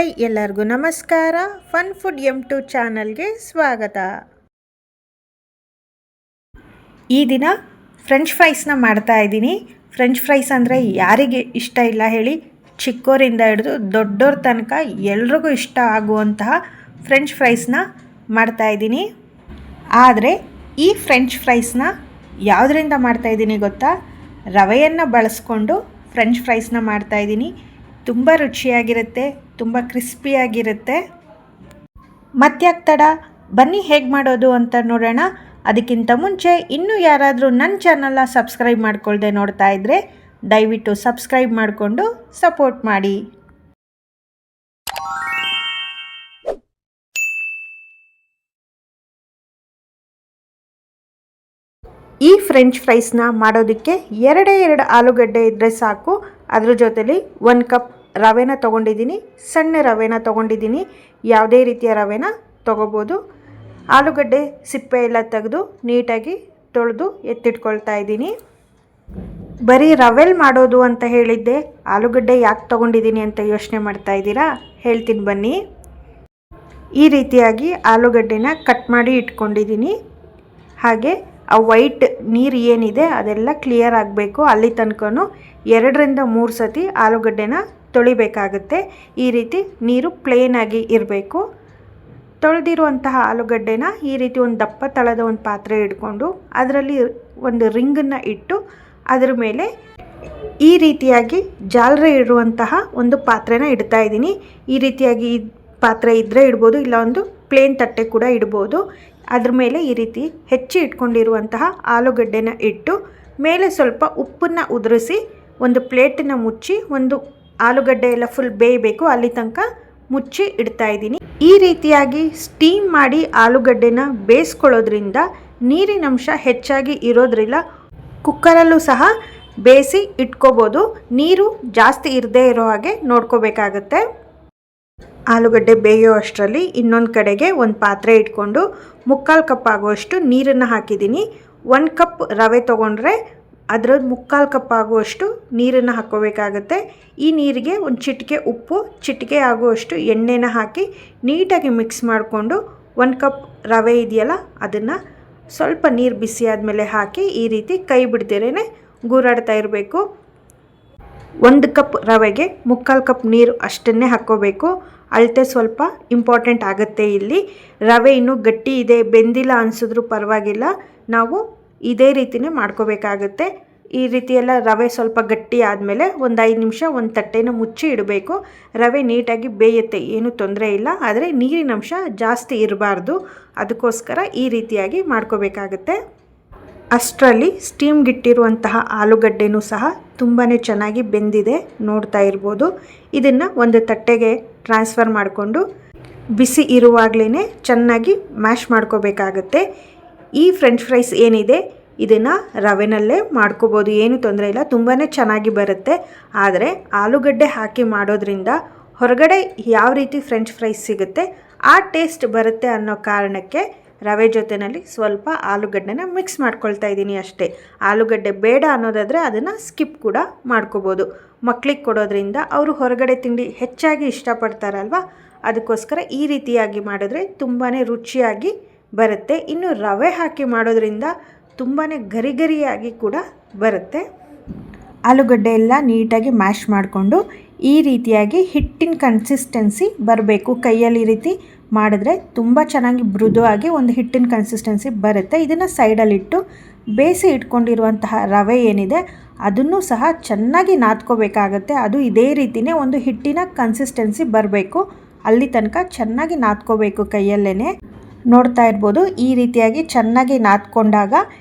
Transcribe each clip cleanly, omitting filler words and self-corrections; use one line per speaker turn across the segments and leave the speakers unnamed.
Hi ಎಲ್ಲರಿಗೂ ನಮಸ್ಕಾರ. Fun food M2 ಚಾನಲ್ಗೆ ಸ್ವಾಗತ. ಈ ದಿನ ಫ್ರೆಂಚ್ ಫ್ರೈಸ್ನ ಮಾಡ್ತಾ ಇದ್ದೀನಿ. ಫ್ರೆಂಚ್ ಫ್ರೈಸ್ ಅಂದರೆ ಯಾರಿಗೆ ಇಷ್ಟ ಇಲ್ಲ ಹೇಳಿ? ಚಿಕ್ಕವರಿಂದ ಹಿಡಿದು ದೊಡ್ಡವ್ರ ತನಕ ಎಲ್ರಿಗೂ ಇಷ್ಟ ಆಗುವಂತಹ ಫ್ರೆಂಚ್ ಫ್ರೈಸ್ನ ಮಾಡ್ತಾ ಇದ್ದೀನಿ. ಆದರೆ ಈ ಫ್ರೆಂಚ್ ಫ್ರೈಸ್ನ ಯಾವುದರಿಂದ ಮಾಡ್ತಾಯಿದ್ದೀನಿ ಗೊತ್ತಾ? ರವೆಯನ್ನು ಬಳಸ್ಕೊಂಡು ಫ್ರೆಂಚ್ ಫ್ರೈಸ್ನ ಮಾಡ್ತಾಯಿದ್ದೀನಿ. ತುಂಬ ರುಚಿಯಾಗಿರುತ್ತೆ, ತುಂಬ ಕ್ರಿಸ್ಪಿಯಾಗಿರುತ್ತೆ. ಮತ್ತ್ಯಾಕೆ ತಡ, ಬನ್ನಿ ಹೇಗೆ ಮಾಡೋದು ಅಂತ ನೋಡೋಣ. ಅದಕ್ಕಿಂತ ಮುಂಚೆ ಇನ್ನೂ ಯಾರಾದರೂ ನನ್ನ ಚಾನಲ್ನ ಸಬ್ಸ್ಕ್ರೈಬ್ ಮಾಡ್ಕೊಳ್ದೆ ನೋಡ್ತಾ ಇದ್ದರೆ ದಯವಿಟ್ಟು ಸಬ್ಸ್ಕ್ರೈಬ್ ಮಾಡಿಕೊಂಡು ಸಪೋರ್ಟ್ ಮಾಡಿ. ಈ ಫ್ರೆಂಚ್ ಫ್ರೈಸ್ನ ಮಾಡೋದಕ್ಕೆ ಎರಡು ಆಲೂಗಡ್ಡೆ ಇದ್ದರೆ ಸಾಕು. ಅದ್ರ ಜೊತೆಲಿ 1 ಕಪ್ ರವೆನ ತೊಗೊಂಡಿದ್ದೀನಿ. ಸಣ್ಣ ರವೆನ ತೊಗೊಂಡಿದ್ದೀನಿ. ಯಾವುದೇ ರೀತಿಯ ರವೆನ ತೊಗೋಬೋದು. ಆಲೂಗಡ್ಡೆ ಸಿಪ್ಪೆ ಎಲ್ಲ ತೆಗೆದು ನೀಟಾಗಿ ತೊಳೆದು ಎತ್ತಿಟ್ಕೊಳ್ತಾ ಇದ್ದೀನಿ. ಬರೀ ರವೆಲ್ ಮಾಡೋದು ಅಂತ ಹೇಳಿದ್ದೆ, ಆಲೂಗಡ್ಡೆ ಯಾಕೆ ತೊಗೊಂಡಿದ್ದೀನಿ ಅಂತ ಯೋಚನೆ ಮಾಡ್ತಾ ಇದ್ದೀರಾ? ಹೇಳ್ತೀನಿ ಬನ್ನಿ. ಈ ರೀತಿಯಾಗಿ ಆಲೂಗಡ್ಡೆನ ಕಟ್ ಮಾಡಿ ಇಟ್ಕೊಂಡಿದ್ದೀನಿ. ಹಾಗೆ ಆ ವೈಟ್ ನೀರು ಏನಿದೆ ಅದೆಲ್ಲ ಕ್ಲಿಯರ್ ಆಗಬೇಕು. ಅಲ್ಲಿ ತನಕ 2-3 ಸತಿ ಆಲೂಗಡ್ಡೆನ ತೊಳಿಬೇಕಾಗುತ್ತೆ. ಈ ರೀತಿ ನೀರು ಪ್ಲೇನಾಗಿ ಇರಬೇಕು. ತೊಳೆದಿರುವಂತಹ ಆಲೂಗಡ್ಡೆನ ಈ ರೀತಿ ಒಂದು ದಪ್ಪ ತಳದ ಒಂದು ಪಾತ್ರೆ ಇಟ್ಕೊಂಡು ಅದರಲ್ಲಿ ಒಂದು ರಿಂಗನ್ನು ಇಟ್ಟು ಅದರ ಮೇಲೆ ಈ ರೀತಿಯಾಗಿ ಜಾಲರಿ ಇರುವಂತಹ ಒಂದು ಪಾತ್ರೆನ ಇಡ್ತಾ ಇದ್ದೀನಿ. ಈ ರೀತಿಯಾಗಿ ಪಾತ್ರೆ ಇದ್ದರೆ ಇಡ್ಬೋದು, ಇಲ್ಲ ಒಂದು ಪ್ಲೇನ್ ತಟ್ಟೆ ಕೂಡ ಇಡ್ಬೋದು. ಅದ್ರ ಮೇಲೆ ಈ ರೀತಿ ಹೆಚ್ಚಿ ಇಟ್ಕೊಂಡಿರುವಂತಹ ಆಲೂಗಡ್ಡೆನ ಇಟ್ಟು ಮೇಲೆ ಸ್ವಲ್ಪ ಉಪ್ಪನ್ನು ಉದುರಿಸಿ ಒಂದು ಪ್ಲೇಟನ್ನು ಮುಚ್ಚಿ, ಒಂದು ಆಲೂಗಡ್ಡೆ ಎಲ್ಲ ಫುಲ್ ಬೇಯಬೇಕು ಅಲ್ಲಿ ತನಕ ಮುಚ್ಚಿ ಇಡ್ತಾ ಇದ್ದೀನಿ. ಈ ರೀತಿಯಾಗಿ ಸ್ಟೀಮ್ ಮಾಡಿ ಆಲೂಗಡ್ಡೆನ ಬೇಯಿಸ್ಕೊಳ್ಳೋದ್ರಿಂದ ನೀರಿನಂಶ ಹೆಚ್ಚಾಗಿ ಇರೋದ್ರಿಂದ ಕುಕ್ಕರಲ್ಲೂ ಸಹ ಬೇಯಿಸಿ ಇಟ್ಕೋಬೋದು. ನೀರು ಜಾಸ್ತಿ ಇರದೇ ಇರೋ ಹಾಗೆ ನೋಡ್ಕೋಬೇಕಾಗತ್ತೆ. ಆಲೂಗಡ್ಡೆ ಬೇಯೋ ಅಷ್ಟರಲ್ಲಿ ಇನ್ನೊಂದು ಕಡೆಗೆ ಒಂದು ಪಾತ್ರೆ ಇಟ್ಕೊಂಡು 3/4 ಕಪ್ ಆಗುವಷ್ಟು ನೀರನ್ನು ಹಾಕಿದ್ದೀನಿ. 1 ಕಪ್ ರವೆ ತೊಗೊಂಡ್ರೆ ಅದರದ್ದು 3/4 ಕಪ್ ಆಗುವಷ್ಟು ನೀರನ್ನು ಹಾಕ್ಕೋಬೇಕಾಗತ್ತೆ. ಈ ನೀರಿಗೆ ಒಂದು ಚಿಟಿಕೆ ಉಪ್ಪು, ಚಿಟಿಕೆ ಆಗುವಷ್ಟು ಎಣ್ಣೆನ ಹಾಕಿ ನೀಟಾಗಿ ಮಿಕ್ಸ್ ಮಾಡಿಕೊಂಡು 1 ಕಪ್ ರವೆ ಇದೆಯಲ್ಲ ಅದನ್ನು ಸ್ವಲ್ಪ ನೀರು ಬಿಸಿ ಆದಮೇಲೆ ಹಾಕಿ ಈ ರೀತಿ ಕೈ ಬಿಡ್ದಿರೇ ಗೂರಾಡ್ತಾ ಇರಬೇಕು. 1 ಕಪ್ ರವೆಗೆ 3/4 ಕಪ್ ನೀರು ಅಷ್ಟನ್ನೇ ಹಾಕ್ಕೋಬೇಕು. ಅಳತೆ ಸ್ವಲ್ಪ ಇಂಪಾರ್ಟೆಂಟ್ ಆಗುತ್ತೆ ಇಲ್ಲಿ. ರವೆ ಇನ್ನೂ ಗಟ್ಟಿ ಇದೆ, ಬೆಂದಿಲ್ಲ ಅನಿಸಿದ್ರೂ ಪರವಾಗಿಲ್ಲ, ನಾವು ಇದೇ ರೀತಿಯೇ ಮಾಡ್ಕೋಬೇಕಾಗುತ್ತೆ. ಈ ರೀತಿಯೆಲ್ಲ ರವೆ ಸ್ವಲ್ಪ ಗಟ್ಟಿ ಆದಮೇಲೆ ಒಂದು 5 ನಿಮಿಷ ಒಂದು ತಟ್ಟೆನ ಮುಚ್ಚಿ ಇಡಬೇಕು. ರವೆ ನೀಟಾಗಿ ಬೇಯುತ್ತೆ, ಏನೂ ತೊಂದರೆ ಇಲ್ಲ. ಆದರೆ ನೀರಿನಂಶ ಜಾಸ್ತಿ ಇರಬಾರ್ದು, ಅದಕ್ಕೋಸ್ಕರ ಈ ರೀತಿಯಾಗಿ ಮಾಡ್ಕೋಬೇಕಾಗುತ್ತೆ. ಅಷ್ಟರಲ್ಲಿ ಸ್ಟೀಮ್ಗಿಟ್ಟಿರುವಂತಹ ಆಲೂಗಡ್ಡೆನೂ ಸಹ ತುಂಬಾ ಚೆನ್ನಾಗಿ ಬೆಂದಿದೆ, ನೋಡ್ತಾ ಇರ್ಬೋದು. ಇದನ್ನು ಒಂದು ತಟ್ಟೆಗೆ ಟ್ರಾನ್ಸ್ಫರ್ ಮಾಡಿಕೊಂಡು ಬಿಸಿ ಇರುವಾಗಲೇ ಚೆನ್ನಾಗಿ ಮ್ಯಾಶ್ ಮಾಡ್ಕೋಬೇಕಾಗತ್ತೆ. ಈ ಫ್ರೆಂಚ್ ಫ್ರೈಸ್ ಏನಿದೆ ಇದನ್ನು ರವೆನಲ್ಲೇ ಮಾಡ್ಕೋಬೋದು, ಏನು ತೊಂದರೆ ಇಲ್ಲ, ತುಂಬಾ ಚೆನ್ನಾಗಿ ಬರುತ್ತೆ. ಆದರೆ ಆಲೂಗಡ್ಡೆ ಹಾಕಿ ಮಾಡೋದ್ರಿಂದ ಹೊರಗಡೆ ಯಾವ ರೀತಿ ಫ್ರೆಂಚ್ ಫ್ರೈಸ್ ಸಿಗುತ್ತೆ ಆ ಟೇಸ್ಟ್ ಬರುತ್ತೆ ಅನ್ನೋ ಕಾರಣಕ್ಕೆ ರವೆ ಜೊತೆಯಲ್ಲಿ ಸ್ವಲ್ಪ ಆಲೂಗಡ್ಡೆನ ಮಿಕ್ಸ್ ಮಾಡ್ಕೊಳ್ತಾ ಇದ್ದೀನಿ ಅಷ್ಟೇ. ಆಲೂಗಡ್ಡೆ ಬೇಡ ಅನ್ನೋದಾದರೆ ಅದನ್ನು ಸ್ಕಿಪ್ ಕೂಡ ಮಾಡ್ಕೋಬೋದು. ಮಕ್ಕಳಿಗೆ ಕೊಡೋದ್ರಿಂದ ಅವರು ಹೊರಗಡೆ ತಿಂಡಿ ಹೆಚ್ಚಾಗಿ ಇಷ್ಟಪಡ್ತಾರಲ್ವ, ಅದಕ್ಕೋಸ್ಕರ ಈ ರೀತಿಯಾಗಿ ಮಾಡಿದ್ರೆ ತುಂಬಾ ರುಚಿಯಾಗಿ ಬರುತ್ತೆ. ಇನ್ನು ರವೆ ಹಾಕಿ ಮಾಡೋದ್ರಿಂದ ತುಂಬಾ ಗರಿಗರಿಯಾಗಿ ಕೂಡ ಬರುತ್ತೆ. ಆಲೂಗಡ್ಡೆ ಎಲ್ಲ ನೀಟಾಗಿ ಮ್ಯಾಶ್ ಮಾಡಿಕೊಂಡು ಈ ರೀತಿಯಾಗಿ ಹಿಟ್ಟಿನ ಕನ್ಸಿಸ್ಟೆನ್ಸಿ ಬರಬೇಕು. ಕೈಯಲ್ಲಿ ಈ ರೀತಿ ಮಾಡಿದ್ರೆ ತುಂಬ ಚೆನ್ನಾಗಿ ಮೃದುವಾಗಿ ಒಂದು ಹಿಟ್ಟಿನ ಕನ್ಸಿಸ್ಟೆನ್ಸಿ ಬರುತ್ತೆ. ಇದನ್ನು ಸೈಡಲ್ಲಿಟ್ಟು ಬೇಯಿಸಿ ಇಟ್ಕೊಂಡಿರುವಂತಹ ರವೆ ಏನಿದೆ ಅದನ್ನು ಸಹ ಚೆನ್ನಾಗಿ ನಾದ್ಕೋಬೇಕಾಗತ್ತೆ. ಅದು ಇದೇ ರೀತಿಯೇ ಒಂದು ಹಿಟ್ಟಿನ ಕನ್ಸಿಸ್ಟೆನ್ಸಿ ಬರಬೇಕು, ಅಲ್ಲಿ ತನಕ ಚೆನ್ನಾಗಿ ನಾದ್ಕೋಬೇಕು ಕೈಯಲ್ಲೇ. ನೋಡ್ತಾ ಇರ್ಬೋದು ಈ ರೀತಿಯಾಗಿ ಚೆನ್ನಾಗಿ ನಾದ್ಕೊಂಡಾಗ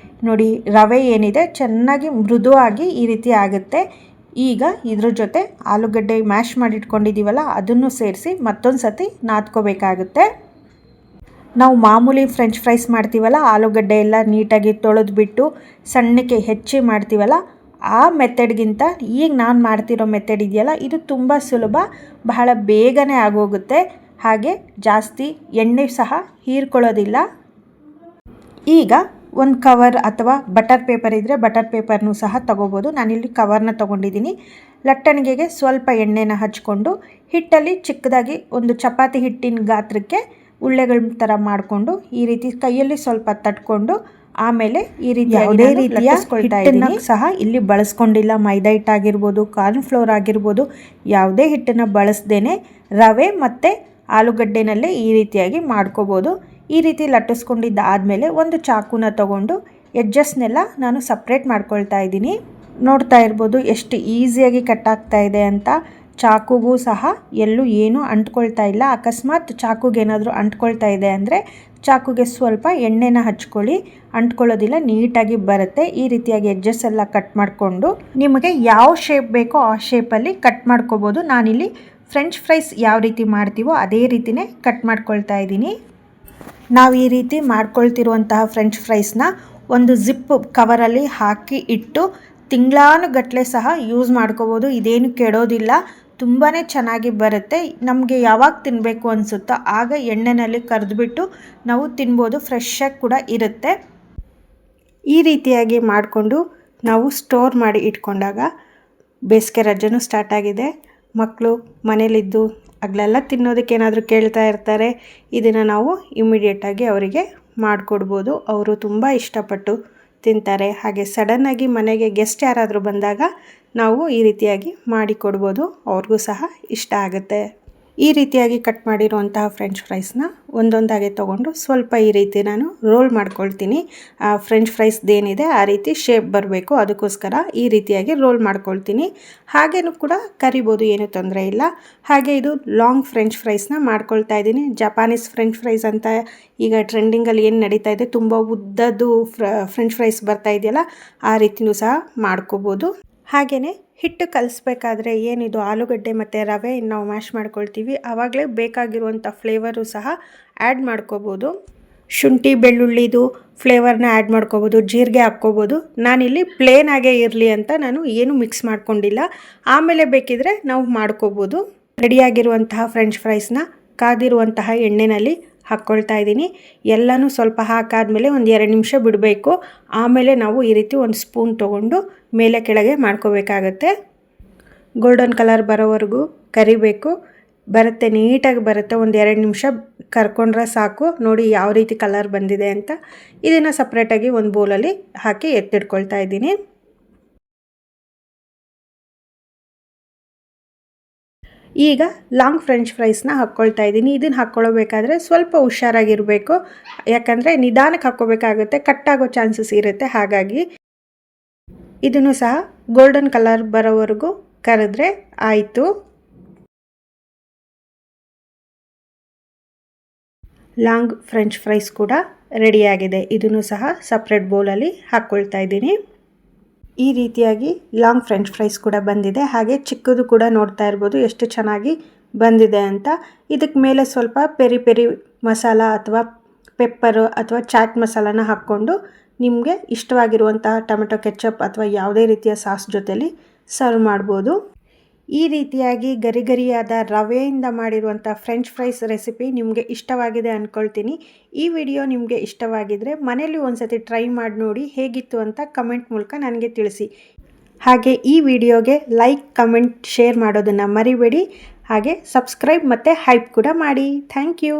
ನೋಡಿ ರವೆ ಏನಿದೆ ಚೆನ್ನಾಗಿ ಮೃದುವಾಗಿ ಈ ರೀತಿ ಆಗುತ್ತೆ. ಈಗ ಇದ್ರ ಜೊತೆ ಆಲೂಗಡ್ಡೆ ಮ್ಯಾಶ್ ಮಾಡಿಟ್ಕೊಂಡಿದ್ದೀವಲ್ಲ ಅದನ್ನು ಸೇರಿಸಿ ಮತ್ತೊಂದು ಸತಿ ನಾದ್ಕೋಬೇಕಾಗುತ್ತೆ. ನಾವು ಮಾಮೂಲಿ ಫ್ರೆಂಚ್ ಫ್ರೈಸ್ ಮಾಡ್ತೀವಲ್ಲ, ಆಲೂಗಡ್ಡೆ ಎಲ್ಲ ನೀಟಾಗಿ ತೊಳೆದ್ಬಿಟ್ಟು ಸಣ್ಣಕ್ಕೆ ಹೆಚ್ಚಿ ಮಾಡ್ತೀವಲ್ಲ, ಆ ಮೆಥಡ್ಗಿಂತ ಈಗ ನಾನು ಮಾಡ್ತಿರೋ ಮೆಥಡ್ ಇದೆಯಲ್ಲ ಇದು ತುಂಬ ಸುಲಭ, ಬಹಳ ಬೇಗನೆ ಆಗೋಗುತ್ತೆ. ಹಾಗೆ ಜಾಸ್ತಿ ಎಣ್ಣೆ ಸಹ ಹೀರ್ಕೊಳ್ಳೋದಿಲ್ಲ. ಈಗ ಒಂದು ಕವರ್ ಅಥವಾ ಬಟರ್ ಪೇಪರ್ ಇದ್ದರೆ ಬಟರ್ ಪೇಪರ್ನೂ ಸಹ ತಗೋಬೋದು. ನಾನಿಲ್ಲಿ ಕವರ್ನ ತೊಗೊಂಡಿದ್ದೀನಿ. ಲಟ್ಟಣಿಗೆಗೆ ಸ್ವಲ್ಪ ಎಣ್ಣೆನ ಹಚ್ಕೊಂಡು ಹಿಟ್ಟಲ್ಲಿ ಚಿಕ್ಕದಾಗಿ ಒಂದು ಚಪಾತಿ ಹಿಟ್ಟಿನ ಗಾತ್ರಕ್ಕೆ ಉಳ್ಳೆಗಳ ಥರ ಮಾಡಿಕೊಂಡು ಈ ರೀತಿ ಕೈಯಲ್ಲಿ ಸ್ವಲ್ಪ ತಟ್ಕೊಂಡು ಆಮೇಲೆ ಈ ರೀತಿ ಯಾವುದೇ ರೀತಿಯ ಹಿಟ್ಟನ್ನು ಸಹ ಇಲ್ಲಿ ಬಳಸ್ಕೊಂಡಿಲ್ಲ. ಮೈದಾ ಹಿಟ್ಟಾಗಿರ್ಬೋದು, ಕಾರ್ನ್ಫ್ಲೋರ್ ಆಗಿರ್ಬೋದು, ಯಾವುದೇ ಹಿಟ್ಟನ್ನು ಬಳಸ್ದೇನೆ ರವೆ ಮತ್ತು ಆಲೂಗಡ್ಡೆನಲ್ಲೇ ಈ ರೀತಿಯಾಗಿ ಮಾಡ್ಕೋಬೋದು. ಈ ರೀತಿ ಲಟ್ಟಿಸ್ಕೊಂಡಿದ್ದಾದಮೇಲೆ ಒಂದು ಚಾಕುನ ತಗೊಂಡು ಎಡ್ಜಸ್ನೆಲ್ಲ ನಾನು ಸಪ್ರೇಟ್ ಮಾಡ್ಕೊಳ್ತಾ ಇದ್ದೀನಿ. ನೋಡ್ತಾ ಇರ್ಬೋದು ಎಷ್ಟು ಈಸಿಯಾಗಿ ಕಟ್ ಆಗ್ತಾ ಇದೆ ಅಂತ. ಚಾಕುಗೂ ಸಹ ಎಲ್ಲೂ ಏನೂ ಅಂಟ್ಕೊಳ್ತಾ ಇಲ್ಲ. ಅಕಸ್ಮಾತ್ ಚಾಕುಗೆ ಏನಾದರೂ ಅಂಟ್ಕೊಳ್ತಾ ಇದೆ ಅಂದರೆ ಚಾಕುಗೆ ಸ್ವಲ್ಪ ಎಣ್ಣೆನ ಹಚ್ಕೊಳ್ಳಿ, ಅಂಟ್ಕೊಳ್ಳೋದಿಲ್ಲ, ನೀಟಾಗಿ ಬರುತ್ತೆ. ಈ ರೀತಿಯಾಗಿ ಎಡ್ಜಸ್ ಎಲ್ಲ ಕಟ್ ಮಾಡಿಕೊಂಡು ನಿಮಗೆ ಯಾವ ಶೇಪ್ ಬೇಕೋ ಆ ಶೇಪಲ್ಲಿ ಕಟ್ ಮಾಡ್ಕೋಬೋದು. ನಾನಿಲ್ಲಿ ಫ್ರೆಂಚ್ ಫ್ರೈಸ್ ಯಾವ ರೀತಿ ಮಾಡ್ತೀವೋ ಅದೇ ರೀತಿಯೇ ಕಟ್ ಮಾಡ್ಕೊಳ್ತಾ ಇದ್ದೀನಿ. ನಾವು ಈ ರೀತಿ ಮಾಡ್ಕೊಳ್ತಿರುವಂತಹ ಫ್ರೆಂಚ್ ಫ್ರೈಸ್ನ ಒಂದು ಜಿಪ್ ಕವರಲ್ಲಿ ಹಾಕಿ ಇಟ್ಟು ತಿಂಗಳಾನುಗಟ್ಟಲೆ ಸಹ ಯೂಸ್ ಮಾಡ್ಕೋಬೋದು. ಇದೇನು ಕೆಡೋದಿಲ್ಲ, ತುಂಬಾ ಚೆನ್ನಾಗಿ ಬರುತ್ತೆ. ನಮಗೆ ಯಾವಾಗ ತಿನ್ನಬೇಕು ಅನಿಸುತ್ತೋ ಆಗ ಎಣ್ಣೆಯಲ್ಲಿ ಕರೆದುಬಿಟ್ಟು ನಾವು ತಿನ್ಬೋದು. ಫ್ರೆಶ್ಶಾಗಿ ಕೂಡ ಇರುತ್ತೆ. ಈ ರೀತಿಯಾಗಿ ಮಾಡಿಕೊಂಡು ನಾವು ಸ್ಟೋರ್ ಮಾಡಿ ಇಟ್ಕೊಂಡಾಗ ಬೇಸಿಗೆ ರಜೆನೂ ಸ್ಟಾರ್ಟ್ ಆಗಿದೆ. ಮಕ್ಕಳು ಮನೇಲಿದ್ದು ಹಗಲೆಲ್ಲ ತಿನ್ನೋದಕ್ಕೆ ಏನಾದರೂ ಕೇಳ್ತಾ ಇರ್ತಾರೆ. ಇದನ್ನು ನಾವು ಇಮಿಡಿಯೇಟಾಗಿ ಅವರಿಗೆ ಮಾಡಿಕೊಡ್ಬೋದು. ಅವರು ತುಂಬ ಇಷ್ಟಪಟ್ಟು ತಿಂತಾರೆ. ಹಾಗೆ ಸಡನ್ನಾಗಿ ಮನೆಗೆ ಗೆಸ್ಟ್ ಯಾರಾದರೂ ಬಂದಾಗ ನಾವು ಈ ರೀತಿಯಾಗಿ ಮಾಡಿಕೊಡ್ಬೋದು, ಅವ್ರಿಗೂ ಸಹ ಇಷ್ಟ ಆಗುತ್ತೆ. ಈ ರೀತಿಯಾಗಿ ಕಟ್ ಮಾಡಿರುವಂತಹ ಫ್ರೆಂಚ್ ಫ್ರೈಸ್ನ ಒಂದೊಂದಾಗೆ ತೊಗೊಂಡು ಸ್ವಲ್ಪ ಈ ರೀತಿ ನಾನು ರೋಲ್ ಮಾಡ್ಕೊಳ್ತೀನಿ. ಫ್ರೆಂಚ್ ಫ್ರೈಸ್ದೇನಿದೆ ಆ ರೀತಿ ಶೇಪ್ ಬರಬೇಕು, ಅದಕ್ಕೋಸ್ಕರ ಈ ರೀತಿಯಾಗಿ ರೋಲ್ ಮಾಡ್ಕೊಳ್ತೀನಿ. ಹಾಗೇನೂ ಕೂಡ ಕರಿಬೋದು, ಏನೂ ತೊಂದರೆ ಇಲ್ಲ. ಹಾಗೆ ಇದು ಲಾಂಗ್ ಫ್ರೆಂಚ್ ಫ್ರೈಸ್ನ ಮಾಡ್ಕೊಳ್ತಾ ಇದ್ದೀನಿ. ಜಪಾನೀಸ್ ಫ್ರೆಂಚ್ ಫ್ರೈಸ್ ಅಂತ ಈಗ ಟ್ರೆಂಡಿಂಗಲ್ಲಿ ಏನು ನಡೀತಾ ಇದೆ, ತುಂಬ ಉದ್ದದ್ದು ಫ್ರೆಂಚ್ ಫ್ರೈಸ್ ಬರ್ತಾ ಇದೆಯಲ್ಲ, ಆ ರೀತಿಯೂ ಸಹ ಮಾಡ್ಕೋಬೋದು. ಹಾಗೆಯೇ ಹಿಟ್ಟು ಕಲಿಸ್ಬೇಕಾದ್ರೆ ಏನಿದು ಆಲೂಗಡ್ಡೆ ಮತ್ತು ರವೆ ನಾವು ಮ್ಯಾಶ್ ಮಾಡ್ಕೊಳ್ತೀವಿ, ಆವಾಗಲೇ ಬೇಕಾಗಿರುವಂಥ ಫ್ಲೇವರು ಸಹ ಆ್ಯಡ್ ಮಾಡ್ಕೋಬೋದು. ಶುಂಠಿ ಬೆಳ್ಳುಳ್ಳಿದು ಫ್ಲೇವರ್ನ ಆ್ಯಡ್ ಮಾಡ್ಕೋಬೋದು, ಜೀರಿಗೆ ಹಾಕ್ಕೋಬೋದು. ನಾನಿಲ್ಲಿ ಪ್ಲೇನಾಗೇ ಇರಲಿ ಅಂತ ನಾನು ಏನು ಮಿಕ್ಸ್ ಮಾಡ್ಕೊಂಡಿಲ್ಲ. ಆಮೇಲೆ ಬೇಕಿದ್ರೆ ನಾವು ಮಾಡ್ಕೋಬೋದು. ರೆಡಿಯಾಗಿರುವಂತಹ ಫ್ರೆಂಚ್ ಫ್ರೈಸ್ನ ಕಾದಿರುವಂತಹ ಎಣ್ಣೆಯಲ್ಲಿ ಹಾಕ್ಕೊಳ್ತಾ ಇದ್ದೀನಿ. ಎಲ್ಲನೂ ಸ್ವಲ್ಪ ಹಾಕಾದ್ಮೇಲೆ ಒಂದು 2 ನಿಮಿಷ ಬಿಡಬೇಕು. ಆಮೇಲೆ ನಾವು ಈ ರೀತಿ ಒಂದು ಸ್ಪೂನ್ ತೊಗೊಂಡು ಮೇಲೆ ಕೆಳಗೆ ಮಾಡ್ಕೋಬೇಕಾಗತ್ತೆ. ಗೋಲ್ಡನ್ ಕಲರ್ ಬರೋವರೆಗೂ ಕರಿಬೇಕು. ಬರುತ್ತೆ, ನೀಟಾಗಿ ಬರುತ್ತೆ. ಒಂದು 2 ನಿಮಿಷ ಕರ್ಕೊಂಡ್ರೆ ಸಾಕು. ನೋಡಿ ಯಾವ ರೀತಿ ಕಲರ್ ಬಂದಿದೆ ಅಂತ. ಇದನ್ನು ಸಪ್ರೇಟಾಗಿ ಒಂದು ಬೌಲಲ್ಲಿ ಹಾಕಿ ಎತ್ತಿಡ್ಕೊಳ್ತಾ ಇದ್ದೀನಿ. ಈಗ ಲಾಂಗ್ ಫ್ರೆಂಚ್ ಫ್ರೈಸ್ನ ಹಾಕ್ಕೊಳ್ತಾ ಇದ್ದೀನಿ. ಇದನ್ನು ಹಾಕ್ಕೊಳ್ಬೇಕಾದ್ರೆ ಸ್ವಲ್ಪ ಹುಷಾರಾಗಿರಬೇಕು, ಯಾಕಂದರೆ ನಿಧಾನಕ್ಕೆ ಹಾಕ್ಕೋಬೇಕಾಗುತ್ತೆ, ಕಟ್ಟಾಗೋ ಚಾನ್ಸಸ್ ಇರುತ್ತೆ. ಹಾಗಾಗಿ ಇದನ್ನು ಸಹ ಗೋಲ್ಡನ್ ಕಲರ್ ಬರೋವರೆಗೂ ಕರೆದ್ರೆ ಆಯಿತು. ಲಾಂಗ್ ಫ್ರೆಂಚ್ ಫ್ರೈಸ್ ಕೂಡ ರೆಡಿಯಾಗಿದೆ. ಇದನ್ನು ಸಹ ಸಪ್ರೇಟ್ ಬೌಲಲ್ಲಿ ಹಾಕ್ಕೊಳ್ತಾ ಇದ್ದೀನಿ. ಈ ರೀತಿಯಾಗಿ ಲಾಂಗ್ ಫ್ರೆಂಚ್ ಫ್ರೈಸ್ ಕೂಡ ಬಂದಿದೆ. ಹಾಗೆ ಚಿಕ್ಕದು ಕೂಡ ನೋಡ್ತಾ ಇರ್ಬೋದು ಎಷ್ಟು ಚೆನ್ನಾಗಿ ಬಂದಿದೆ ಅಂತ. ಇದಕ್ಕೆ ಮೇಲೆ ಸ್ವಲ್ಪ ಪೆರಿ ಪೆರಿ ಮಸಾಲ ಅಥವಾ ಪೆಪ್ಪರು ಅಥವಾ ಚಾಟ್ ಮಸಾಲಾನ ಹಾಕ್ಕೊಂಡು ನಿಮಗೆ ಇಷ್ಟವಾಗಿರುವಂತಹ ಟೊಮೆಟೊ ಕೆಚಪ್ ಅಥವಾ ಯಾವುದೇ ರೀತಿಯ ಸಾಸ್ ಜೊತೆಲಿ ಸರ್ವ್ ಮಾಡ್ಬೋದು. ಈ ರೀತಿಯಾಗಿ ಗರಿಗರಿಯಾದ ರವೆಯಿಂದ ಮಾಡಿರುವಂಥ ಫ್ರೆಂಚ್ ಫ್ರೈಸ್ ರೆಸಿಪಿ ನಿಮಗೆ ಇಷ್ಟವಾಗಿದೆ ಅಂದ್ಕೊಳ್ತೀನಿ. ಈ ವಿಡಿಯೋ ನಿಮಗೆ ಇಷ್ಟವಾಗಿದ್ದರೆ ಮನೇಲಿ ಒಂದ್ಸತಿ ಟ್ರೈ ಮಾಡಿ ನೋಡಿ, ಹೇಗಿತ್ತು ಅಂತ ಕಮೆಂಟ್ ಮೂಲಕ ನನಗೆ ತಿಳಿಸಿ. ಹಾಗೆ ಈ ವಿಡಿಯೋಗೆ ಲೈಕ್, ಕಮೆಂಟ್, ಶೇರ್ ಮಾಡೋದನ್ನು ಮರಿಬೇಡಿ. ಹಾಗೆ ಸಬ್ಸ್ಕ್ರೈಬ್ ಮತ್ತು ಹೈಪ್ ಕೂಡ ಮಾಡಿ. Thank you.